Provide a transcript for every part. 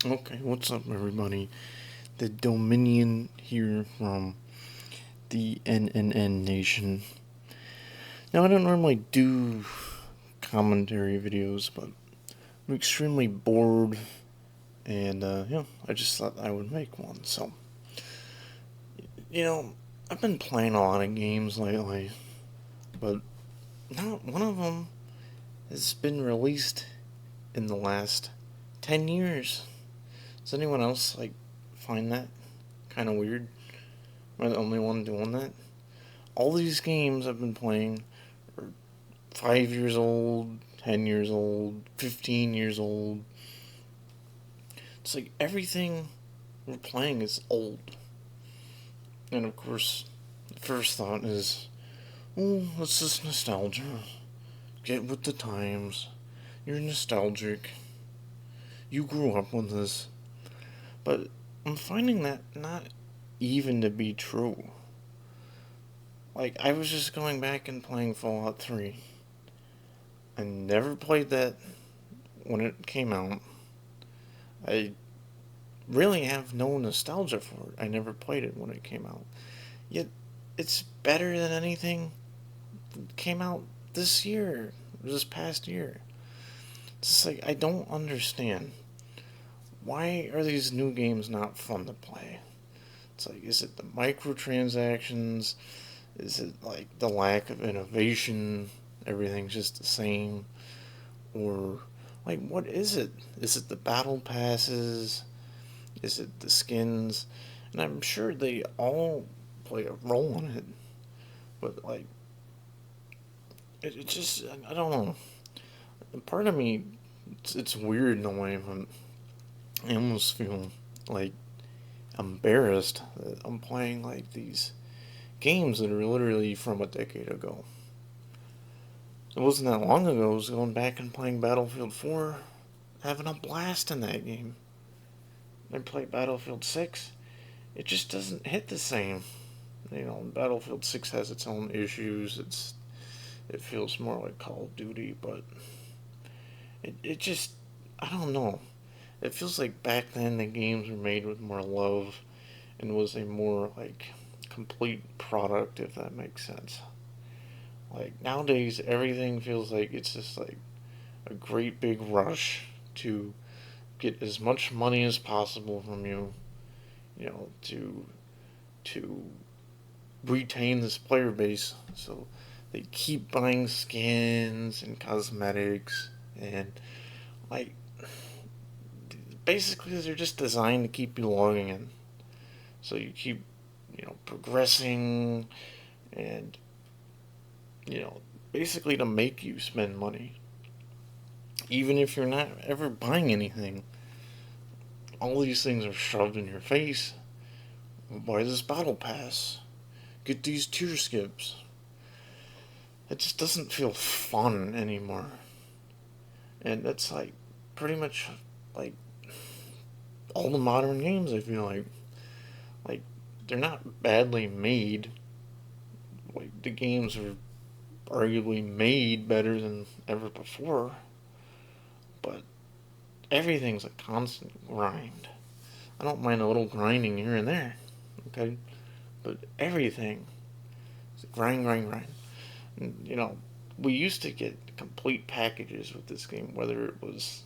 Okay, what's up, everybody? The Dominion here from the NNN Nation. Now, I don't normally do commentary videos, but I'm extremely bored, and I just thought I would make one. So, you know, I've been playing a lot of games lately, but not one of them has been released in the last 10 years. Does anyone else find that kind of weird? Am I the only one doing that? All these games I've been playing are 5 years old, 10 years old, 15 years old. It's like everything we're playing is old. And of course, the first thought is, oh, it's just nostalgia. Get with the times. You're nostalgic. You grew up with this. But I'm finding that not even to be true. I was just going back and playing Fallout 3. I never played that when it came out. I really have no nostalgia for it. I never played it when it came out. Yet, it's better than anything that came out this past year. It's just I don't understand. Why are these new games not fun to play? It's is it the microtransactions? Is it the lack of innovation? Everything's just the same? Or, what is it? Is it the battle passes? Is it the skins? And I'm sure they all play a role in it. But, it just, I don't know. Part of me, it's weird in a way, but I almost feel like embarrassed that I'm playing these games that are literally from a decade ago. It wasn't that long ago. I was going back and playing Battlefield 4, having a blast in that game. I played Battlefield 6. It just doesn't hit the same. Battlefield 6 has its own issues. It feels more like Call of Duty, but it just, I don't know. It feels like back then the games were made with more love and was a more complete product, if that makes sense. Nowadays, everything feels like it's just a great big rush to get as much money as possible from you, to retain this player base. So they keep buying skins and cosmetics and like basically they're just designed to keep you logging in. So you keep, progressing and basically to make you spend money. Even if you're not ever buying anything, all these things are shoved in your face. Buy this battle pass. Get these tier skips. It just doesn't feel fun anymore. And that's pretty much like all the modern games I feel like they're not badly made. The games are arguably made better than ever before, but everything's a constant grind. I don't mind a little grinding here and there, okay? But everything is grind, grind, grind. And, we used to get complete packages with this game, whether it was,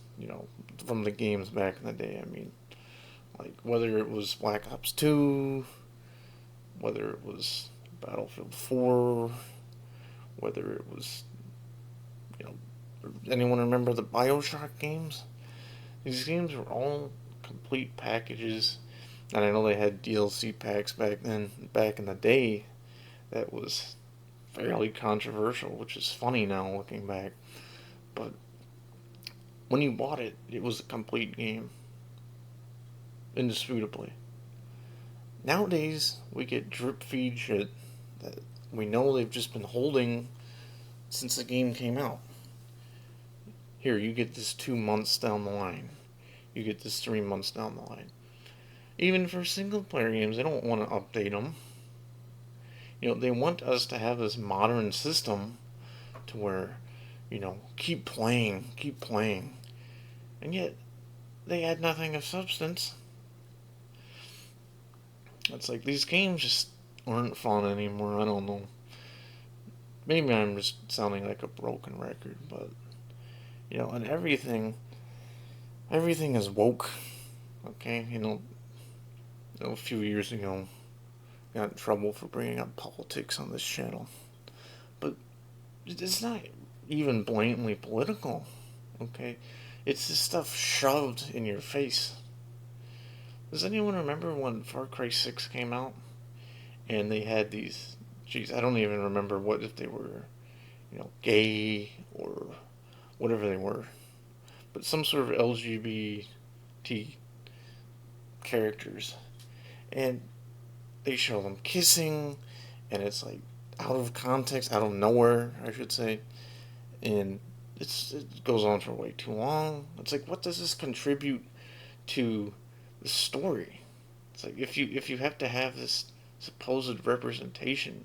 from the games back in the day. I mean, whether it was Black Ops 2, whether it was Battlefield 4, whether it was, you know, anyone remember the Bioshock games? These games were all complete packages, and I know they had DLC packs back in the day. That was fairly controversial, which is funny now looking back. But when you bought it, it was a complete game, indisputably. Nowadays, we get drip feed shit that we know they've just been holding since the game came out. Here, you get this 2 months down the line. You get this 3 months down the line. Even for single player games, they don't want to update them. They want us to have this modern system to where, keep playing, keep playing. And yet, they had nothing of substance. It's like these games just aren't fun anymore. I don't know. Maybe I'm just sounding like a broken record, but and everything is woke. Okay, a few years ago, I got in trouble for bringing up politics on this channel, but it's not even blatantly political. Okay, it's this stuff shoved in your face. Does anyone remember when Far Cry 6 came out and they had these? Geez, I don't even remember what if they were, gay or whatever they were, but some sort of LGBT characters, and they show them kissing, and it's like out of context, out of nowhere, I should say, and it goes on for way too long. It's like, what does this contribute to the story? It's like if you have to have this supposed representation,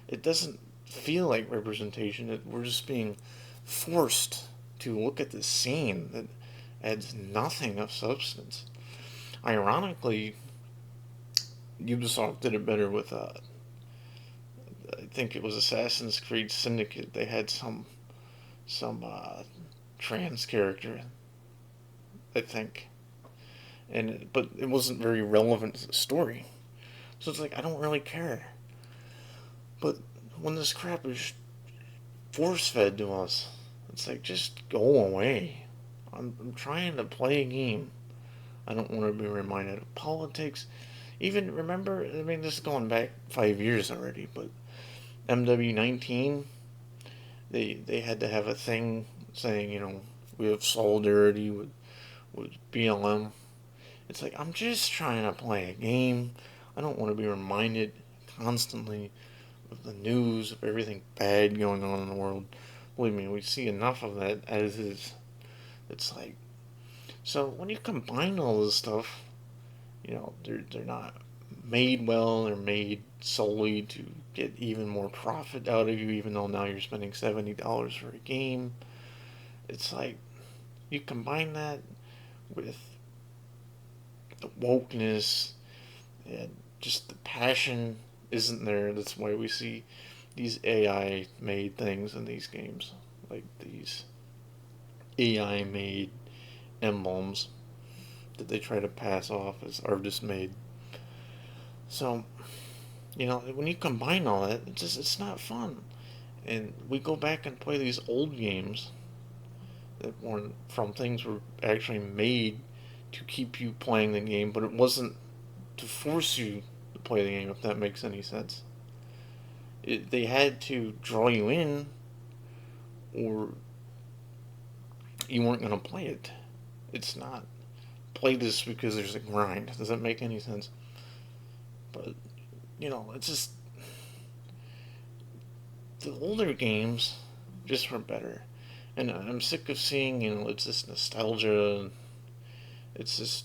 it doesn't feel like representation. We're just being forced to look at this scene that adds nothing of substance. Ironically, Ubisoft did it better with I think it was Assassin's Creed Syndicate. They had some trans character, I think, but it wasn't very relevant to the story. So it's like I don't really care. But when this crap is force fed to us, it's like just go away. I'm trying to play a game. I don't want to be reminded of politics. Even remember, I mean, this is going back 5 years already, but MW19, they had to have a thing saying, we have solidarity with BLM. It's like, I'm just trying to play a game. I don't want to be reminded constantly of the news, of everything bad going on in the world. Believe me, we see enough of that as is. It's like, so when you combine all this stuff, they're not made well. They're made solely to get even more profit out of you, even though now you're spending $70 for a game. It's like you combine that with the wokeness and just the passion isn't there. That's why we see these AI made things in these games, like these AI made emblems that they try to pass off as artist made. So, when you combine all that, it's not fun. And we go back and play these old games that weren't from things were actually made to keep you playing the game, but it wasn't to force you to play the game, if that makes any sense. They had to draw you in, or you weren't going to play it. It's not play this because there's a grind. Does that make any sense? But, it's just the older games just were better. And I'm sick of seeing, it's this nostalgia. It's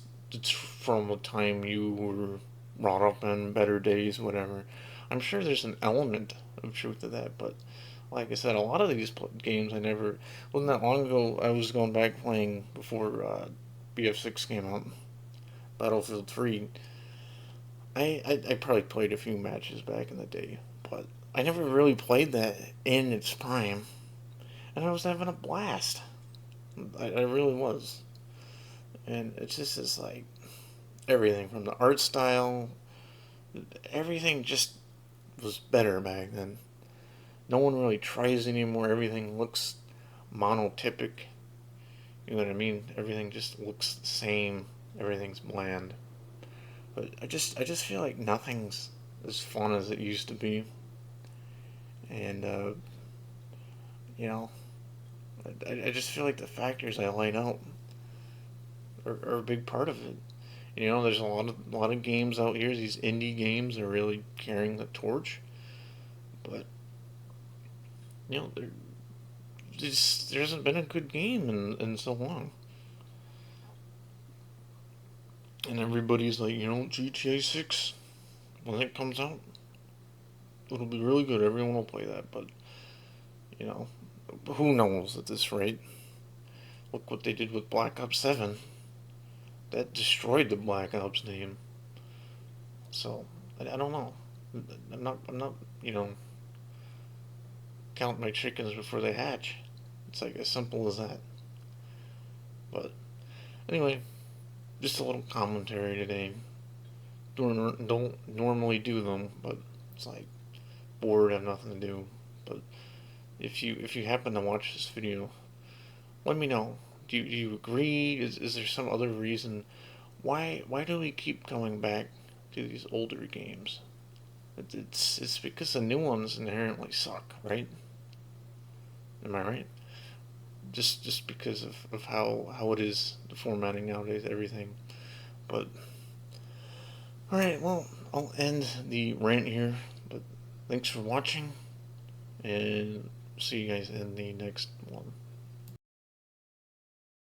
from a time you were brought up in, better days, whatever. I'm sure there's an element of truth to that, but like I said, a lot of these games I never. Wasn't that long ago I was going back playing before BF6 came out, Battlefield 3. I probably played a few matches back in the day, but I never really played that in its prime, and I was having a blast. I really was. And it's just this like everything from the art style, everything just was better back then. No one really tries anymore. Everything looks monotypic. You know what I mean? Everything just looks the same. Everything's bland. But I just feel like nothing's as fun as it used to be. And you know, I just feel like the factors I laid out are a big part of it. There's a lot of games out here. These indie games are really carrying the torch, but there there hasn't been a good game in so long. And everybody's like, GTA 6 when it comes out, it'll be really good. Everyone will play that, but you know, who knows at this rate? Look what they did with Black Ops 7. that destroyed the Black Ops name. So I don't know. I'm not count my chickens before they hatch. It's like as simple as that. But anyway, just a little commentary today. Don't normally do them, but it's like bored, have nothing to do. But if you happen to watch this video, let me know. Do you agree? Is there some other reason why do we keep coming back to these older games? It's because the new ones inherently suck, right? Am I right? Just because of how it is, the formatting nowadays, everything. But alright, well, I'll end the rant here. But thanks for watching, and see you guys in the next one.